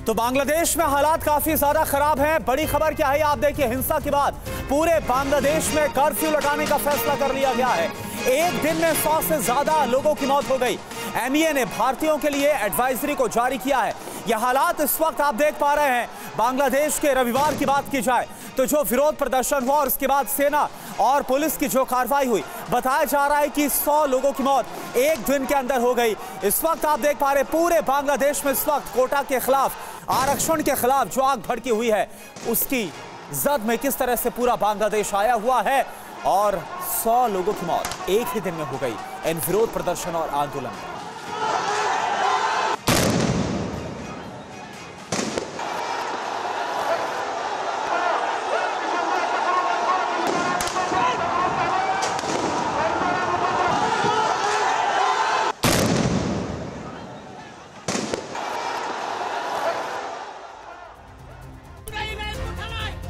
तो बांग्लादेश में हालात काफी ज्यादा खराब हैं। बड़ी खबर क्या है आप देखिए। हिंसा के बाद पूरे बांग्लादेश में कर्फ्यू लगाने का फैसला कर लिया गया है। एक दिन में 100 से ज्यादा लोगों की मौत हो गई। एमईए ने भारतीयों के लिए एडवाइजरी को जारी किया है। यह हालात इस वक्त आप देख पा रहे हैं। बांग्लादेश के रविवार की बात की जाए तो जो विरोध प्रदर्शन हुआ और उसके बाद सेना और पुलिस की जो कार्रवाई हुई, बताया जा रहा है कि 100 लोगों की मौत एक दिन के अंदर हो गई। इस वक्त आप देख पा रहे पूरे बांग्लादेश में इस वक्त कोटा के खिलाफ, आरक्षण के खिलाफ जो आग भड़की हुई है, उसकी जद में किस तरह से पूरा बांग्लादेश आया हुआ है और 100 लोगों की मौत एक ही दिन में हो गई इन विरोध प्रदर्शन और आंदोलन में।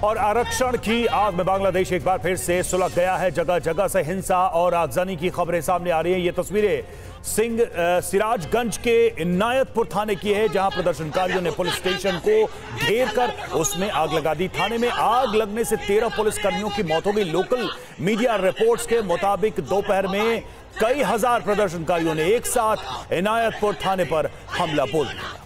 और आरक्षण की आग में बांग्लादेश एक बार फिर से सुलग गया है। जगह जगह से हिंसा और आगजनी की खबरें सामने आ रही हैं। ये तस्वीरें सिराजगंज के इनायतपुर थाने की है, जहां प्रदर्शनकारियों ने पुलिस स्टेशन को घेर कर उसमें आग लगा दी। थाने में आग लगने से 13 पुलिसकर्मियों की मौत हो गई। लोकल मीडिया रिपोर्ट्स के मुताबिक दोपहर में कई हजार प्रदर्शनकारियों ने एक साथ इनायतपुर थाने पर हमला बोल दिया।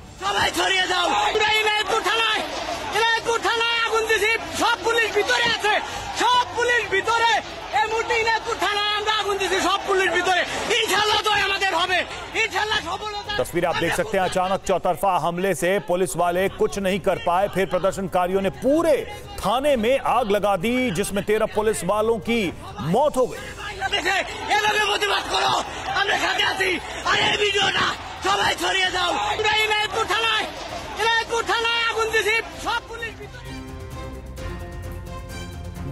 সব পুলিশ ভিতরে আছে, সব পুলিশ ভিতরে, এই মুহূর্তে ইনায়তপুর থানায় আমরা আগুন দিছি, সব পুলিশ ভিতরে। ইনশাআল্লাহ তো আমাদের হবে, ইনশাআল্লাহ সফলতা। तस्वीर आप देख सकते हैं। अचानक चौतरफा हमले से पुलिस वाले कुछ नहीं कर पाए, फिर प्रदर्शनकारियों ने पूरे थाने में आग लगा दी, जिसमें 13 पुलिस वालों की मौत हो गई। এভাবে প্রতিবাদ করো, আমরা সাথে আছি। আর এই ভিডিওটা সবাই ছড়িয়ে দাও। ইনায়তপুর থানায় আগুন দিছি, সব পুলিশ ভিতরে।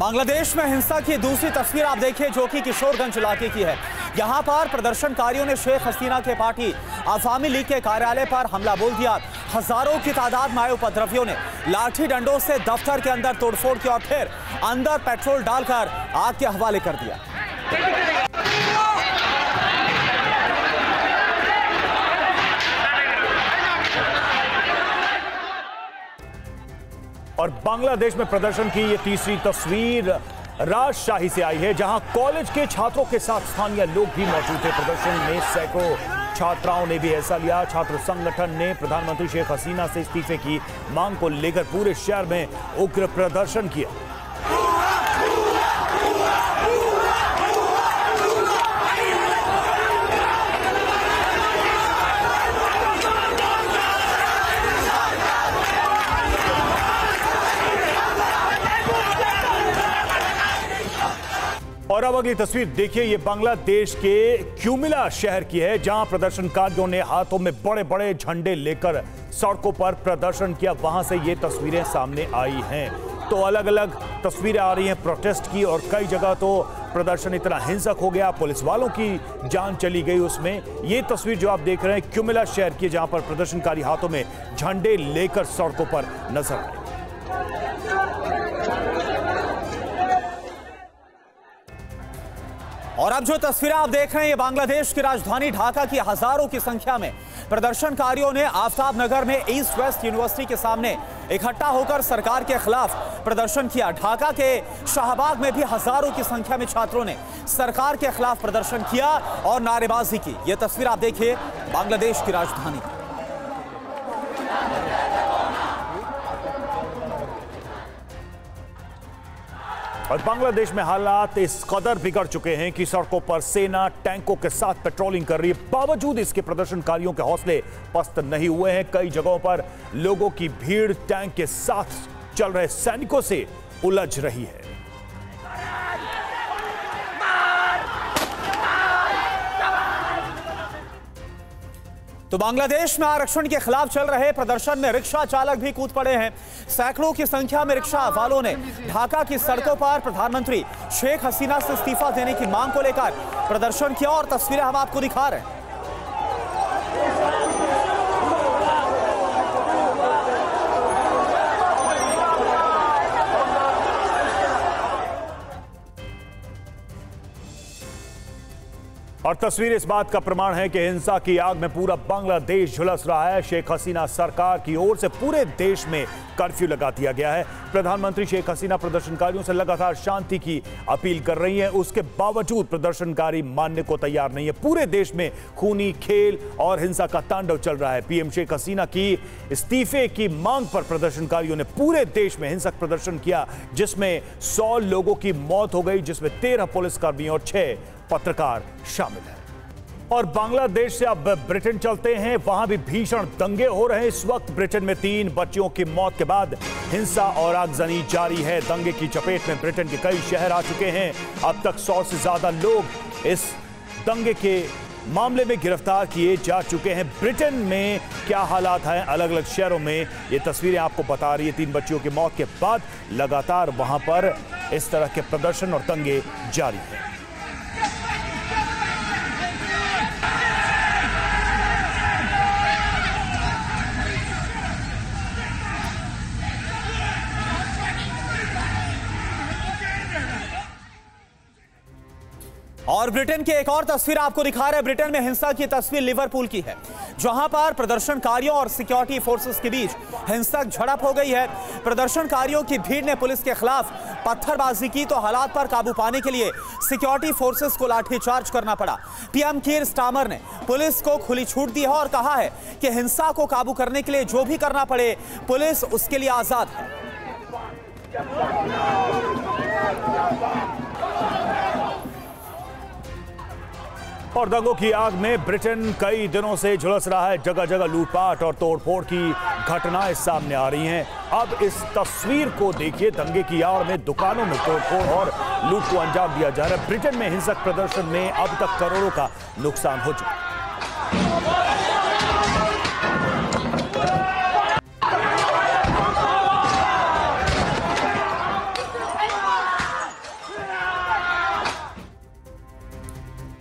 बांग्लादेश में हिंसा की दूसरी तस्वीर आप देखिए, जो कि किशोरगंज इलाके की है। यहां पर प्रदर्शनकारियों ने शेख हसीना के पार्टी अवामी लीग के कार्यालय पर हमला बोल दिया। हजारों की तादाद में आए उपद्रवियों ने लाठी डंडों से दफ्तर के अंदर तोड़फोड़ की और फिर अंदर पेट्रोल डालकर आग के हवाले कर दिया। और बांग्लादेश में प्रदर्शन की ये तीसरी तस्वीर राजशाही से आई है, जहां कॉलेज के छात्रों के साथ स्थानीय लोग भी मौजूद थे। प्रदर्शन में सैकड़ों छात्राओं ने भी हिस्सा लिया। छात्र संगठन ने प्रधानमंत्री शेख हसीना से इस्तीफे की मांग को लेकर पूरे शहर में उग्र प्रदर्शन किया। और अब अगली तस्वीर देखिए, ये बांग्लादेश के क्यूमिला शहर की है, जहां प्रदर्शनकारियों ने हाथों में बड़े बड़े झंडे लेकर सड़कों पर प्रदर्शन किया। वहां से ये तस्वीरें सामने आई हैं। तो अलग अलग तस्वीरें आ रही हैं प्रोटेस्ट की, और कई जगह तो प्रदर्शन इतना हिंसक हो गया, पुलिस वालों की जान चली गई उसमें। ये तस्वीर जो आप देख रहे हैं क्यूमिला शहर की, जहां पर प्रदर्शनकारी हाथों में झंडे लेकर सड़कों पर नजर आए। और अब जो तस्वीरें आप देख रहे हैं, ये बांग्लादेश की राजधानी ढाका की हजारों की संख्या में प्रदर्शनकारियों ने आफ्ताब नगर में ईस्ट वेस्ट यूनिवर्सिटी के सामने इकट्ठा होकर सरकार के खिलाफ प्रदर्शन किया। ढाका के शाहबाग में भी हजारों की संख्या में छात्रों ने सरकार के खिलाफ प्रदर्शन किया और नारेबाजी की। यह तस्वीर आप देखिए बांग्लादेश की राजधानी। और बांग्लादेश में हालात इस कदर बिगड़ चुके हैं कि सड़कों पर सेना टैंकों के साथ पेट्रोलिंग कर रही है। बावजूद इसके प्रदर्शनकारियों के हौसले पस्त नहीं हुए हैं। कई जगहों पर लोगों की भीड़ टैंक के साथ चल रहे सैनिकों से उलझ रही है। तो बांग्लादेश में आरक्षण के खिलाफ चल रहे प्रदर्शन में रिक्शा चालक भी कूद पड़े हैं। सैकड़ों की संख्या में रिक्शा वालों ने ढाका की सड़कों पर प्रधानमंत्री शेख हसीना से इस्तीफा देने की मांग को लेकर प्रदर्शन किया और तस्वीरें हम आपको दिखा रहे हैं। और तस्वीर इस बात का प्रमाण है कि हिंसा की आग में पूरा बांग्लादेश झुलस रहा है। शेख हसीना सरकार की ओर से पूरे देश में कर्फ्यू लगा दिया गया है। प्रधानमंत्री शेख हसीना प्रदर्शनकारियों से लगातार शांति की अपील कर रही हैं, उसके बावजूद प्रदर्शनकारी मानने को तैयार नहीं है। पूरे देश में खूनी खेल और हिंसा का तांडव चल रहा है। पीएम शेख हसीना की इस्तीफे की मांग पर प्रदर्शनकारियों ने पूरे देश में हिंसक प्रदर्शन किया, जिसमें 100 लोगों की मौत हो गई, जिसमें 13 पुलिसकर्मी और 6 पत्रकार शामिल हैं। और बांग्लादेश से अब ब्रिटेन चलते हैं, वहां भी भीषण दंगे हो रहे हैं। इस वक्त ब्रिटेन में 3 बच्चियों की मौत के बाद हिंसा और आगजनी जारी है। दंगे की चपेट में ब्रिटेन के कई शहर आ चुके हैं। अब तक 100 से ज्यादा लोग इस दंगे के मामले में गिरफ्तार किए जा चुके हैं। ब्रिटेन में क्या हालात हैं अलग अलग शहरों में, ये तस्वीरें आपको बता रही है। 3 बच्चियों की मौत के बाद लगातार वहां पर इस तरह के प्रदर्शन और दंगे जारी हैं। और ब्रिटेन की एक और तस्वीर आपको दिखा रहे हैं। ब्रिटेन में हिंसा की तस्वीर लिवरपूल की है, जहां पर प्रदर्शनकारियों और सिक्योरिटी फोर्सेस के बीच हिंसक झड़प हो गई है। प्रदर्शनकारियों की भीड़ ने पुलिस के खिलाफ पत्थरबाजी की तो हालात पर काबू पाने के लिए सिक्योरिटी फोर्सेस को लाठीचार्ज करना पड़ा। पीएम कीर स्टारमर ने पुलिस को खुली छूट दी है और कहा है कि हिंसा को काबू करने के लिए जो भी करना पड़े, पुलिस उसके लिए आजाद है। और दंगों की आग में ब्रिटेन कई दिनों से झुलस रहा है। जगह जगह लूटपाट और तोड़फोड़ की घटनाएं सामने आ रही हैं। अब इस तस्वीर को देखिए, दंगे की आड़ में दुकानों में तोड़फोड़ और लूट को अंजाम दिया जा रहा है। ब्रिटेन में हिंसक प्रदर्शन में अब तक करोड़ों का नुकसान हो चुका है।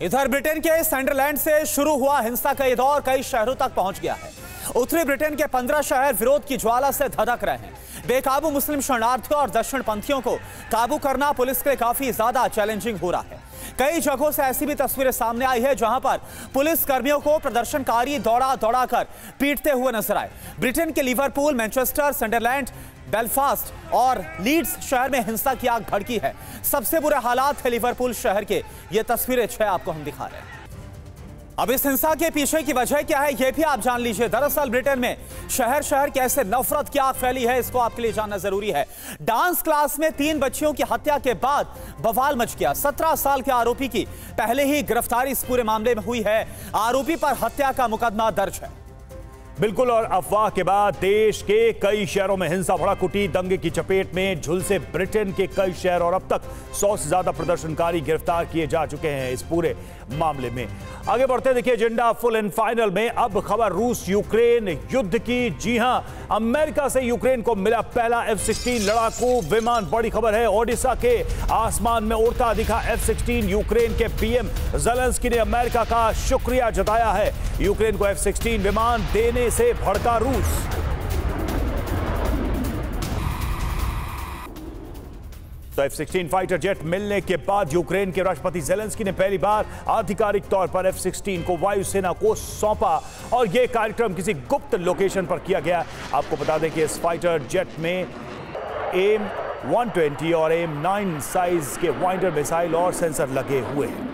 इधर ब्रिटेन के सैंडरलैंड से शुरू हुआ हिंसा का ये दौर कई शहरों तक पहुंच गया है। उत्तरी ब्रिटेन के 15 शहर विरोध की ज्वाला से धधक रहे हैं। बेकाबू मुस्लिम शरणार्थियों और दक्षिणपंथियों को काबू करना पुलिस के लिए काफी ज्यादा चैलेंजिंग हो रहा है। कई जगहों से ऐसी भी तस्वीरें सामने आई है जहां पर पुलिस कर्मियों को प्रदर्शनकारी दौड़ा कर पीटते हुए नजर आए। ब्रिटेन के लिवरपूल, मैनचेस्टर, सैंडरलैंड, बेलफास्ट और लीड्स शहर में हिंसा की आग भड़की है। सबसे बुरे हालात है लिवरपूल शहर के। ये तस्वीरें 6 आपको हम दिखा रहे हैं। अब इस हिंसा के पीछे की वजह क्या है, यह भी आप जान लीजिए। दरअसल ब्रिटेन में शहर शहर कैसे नफरत की आग फैली है, इसको आपके लिए जानना जरूरी है। डांस क्लास में 3 बच्चियों की हत्या के बाद बवाल मच गया। 17 साल के आरोपी की पहले ही गिरफ्तारी इस पूरे मामले में हुई है। आरोपी पर हत्या का मुकदमा दर्ज है। बिल्कुल, और अफवाह के बाद देश के कई शहरों में हिंसा भड़क उठी। दंगे की चपेट में झुलसे ब्रिटेन के कई शहर और अब तक 100 से ज्यादा प्रदर्शनकारी गिरफ्तार किए जा चुके हैं इस पूरे मामले में। आगे बढ़ते देखिए एजेंडा फुल एंड फाइनल में। अब खबर रूस यूक्रेन युद्ध की। जी हां, अमेरिका से यूक्रेन को मिला पहला F-16 लड़ाकू विमान। बड़ी खबर है, ओडिशा के आसमान में उड़ता दिखा F-16। यूक्रेन के पीएम ज़ेलेंस्की ने अमेरिका का शुक्रिया जताया है। यूक्रेन को F-16 विमान देने से भड़का रूस। तो F-16 फाइटर जेट मिलने के बाद यूक्रेन के राष्ट्रपति ज़ेलेंस्की ने पहली बार आधिकारिक तौर पर F-16 को वायुसेना को सौंपा और यह कार्यक्रम किसी गुप्त लोकेशन पर किया गया। आपको बता दें कि इस फाइटर जेट में AIM-120 और AIM-9 साइज के वाइंडर मिसाइल और सेंसर लगे हुए हैं।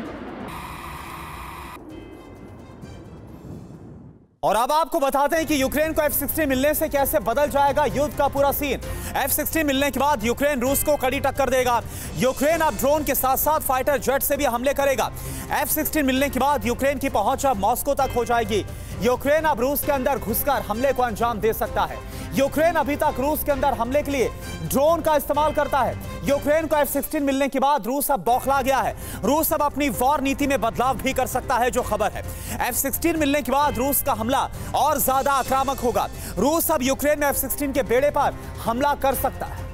और अब आपको बताते हैं कि यूक्रेन को F-16 मिलने से कैसे बदल जाएगा युद्ध का पूरा सीन। F-16 मिलने के बाद यूक्रेन रूस को कड़ी टक्कर देगा। यूक्रेन अब ड्रोन के साथ साथ फाइटर जेट से भी हमले करेगा। F-16 मिलने के बाद यूक्रेन की पहुंच अब मॉस्को तक हो जाएगी। यूक्रेन अब रूस के अंदर घुसकर हमले को अंजाम दे सकता है। यूक्रेन अभी तक रूस के अंदर हमले के लिए ड्रोन का इस्तेमाल करता है। यूक्रेन को F-16 मिलने के बाद रूस अब बौखला गया है। रूस अब अपनी वॉर नीति में बदलाव भी कर सकता है, जो खबर है। F-16 मिलने के बाद रूस का हमला और ज्यादा आक्रामक होगा। रूस अब यूक्रेन में F-16 के बेड़े पर हमला कर सकता है।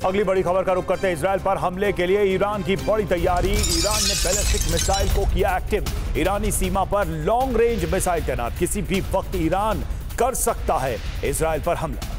अगली बड़ी खबर का रुख करते हैं इजरायल पर हमले के लिए ईरान की बड़ी तैयारी। ईरान ने बैलिस्टिक मिसाइल को किया एक्टिव। ईरानी सीमा पर लॉन्ग रेंज मिसाइल तैनात। किसी भी वक्त ईरान कर सकता है इजरायल पर हमला।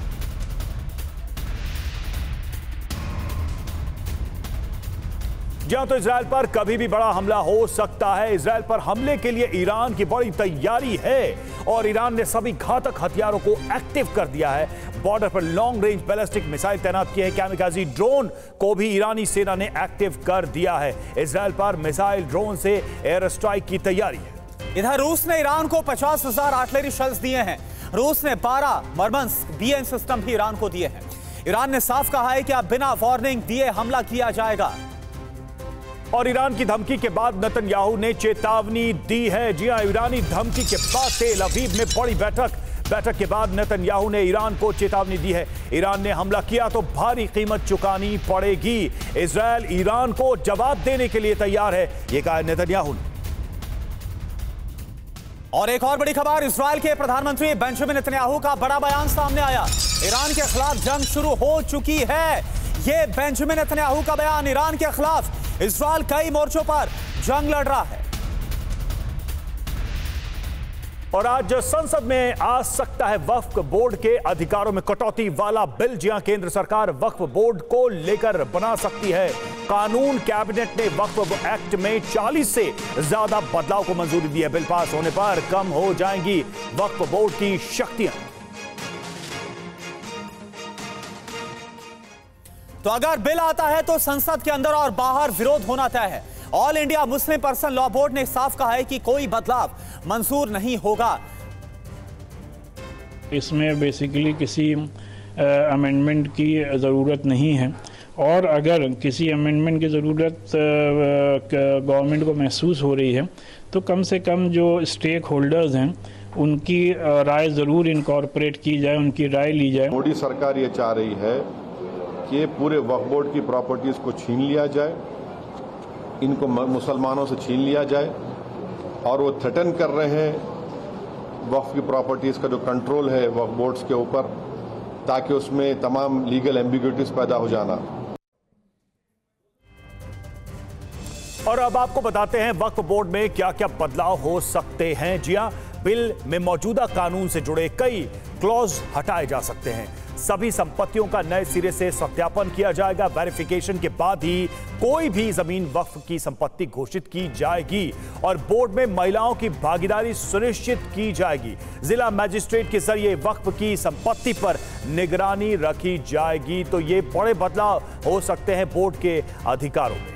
जहां तो इजराइल पर कभी भी बड़ा हमला हो सकता है। इजराइल पर हमले के लिए ईरान की बड़ी तैयारी है और ईरान ने सभी घातक हथियारों को एक्टिव कर दिया है। बॉर्डर पर लॉन्ग रेंज बैलिस्टिक मिसाइल तैनात किए हैं। कैमिकाजी ड्रोन को भी ईरानी सेना ने एक्टिव कर दिया है। इजराइल पर मिसाइल ड्रोन से एयर स्ट्राइक की तैयारी है। इधर रूस ने ईरान को 50,000 आर्टिलरी शेल्स दिए हैं। रूस ने 12 मर्मंस्क बीएन सिस्टम भी ईरान को दिए हैं। ईरान ने साफ कहा है कि अब बिना वार्निंग दिए हमला किया जाएगा। और ईरान की धमकी के बाद नेतन्याहू ने चेतावनी दी है। जी हां, ईरानी धमकी के बाद तेल अवीव में बड़ी बैठक के बाद नेतन्याहू ने ईरान को चेतावनी दी है। ईरान ने हमला किया तो भारी कीमत चुकानी पड़ेगी। इजराइल ईरान को जवाब देने के लिए तैयार है, यह कहा नेतन्याहू ने। और एक और बड़ी खबर, इजराइल के प्रधानमंत्री बेंजामिन नेतन्याहू का बड़ा बयान सामने आया। ईरान के खिलाफ जंग शुरू हो चुकी है। यह बेंजामिन नेतन्याहू का बयान। ईरान के खिलाफ इजराइल कई मोर्चों पर जंग लड़ रहा है। और आज संसद में आ सकता है वक्फ बोर्ड के अधिकारों में कटौती वाला बिल। जहां केंद्र सरकार वक्फ बोर्ड को लेकर बना सकती है कानून। कैबिनेट ने वक्फ एक्ट में 40 से ज्यादा बदलाव को मंजूरी दी है। बिल पास होने पर कम हो जाएंगी वक्फ बोर्ड की शक्तियां। तो अगर बिल आता है तो संसद के अंदर और बाहर विरोध होना तय है। All India Muslim person law board ने साफ कहा है कि कोई बदलाव मंजूर नहीं होगा। इसमें बेसिकली किसी अमेंडमेंट की ज़रूरत नहीं है, और अगर किसी अमेंडमेंट की ज़रूरत गवर्नमेंट को महसूस हो रही है तो कम से कम जो स्टेक होल्डर्स हैं उनकी राय ज़रूर इनकॉर्पोरेट की जाए, उनकी राय ली जाए। मोदी सरकार ये चाह रही है कि पूरे वक्फ बोर्ड की प्रॉपर्टीज़ को छीन लिया जाए, इनको मुसलमानों से छीन लिया जाए, और वो थ्रेटन कर रहे हैं वक्फ की प्रॉपर्टीज़ का जो कंट्रोल है वक्फ बोर्ड्स के ऊपर, ताकि उसमें तमाम लीगल एम्बिग्युइटीज पैदा हो जाना। और अब आपको बताते हैं वक्फ बोर्ड में क्या क्या बदलाव हो सकते हैं। जी हां, बिल में मौजूदा कानून से जुड़े कई क्लॉज हटाए जा सकते हैं। सभी संपत्तियों का नए सिरे से सत्यापन किया जाएगा। वेरिफिकेशन के बाद ही कोई भी जमीन वक्फ की संपत्ति घोषित की जाएगी और बोर्ड में महिलाओं की भागीदारी सुनिश्चित की जाएगी। जिला मजिस्ट्रेट के जरिए वक्फ की संपत्ति पर निगरानी रखी जाएगी। तो ये बड़े बदलाव हो सकते हैं बोर्ड के अधिकारों में।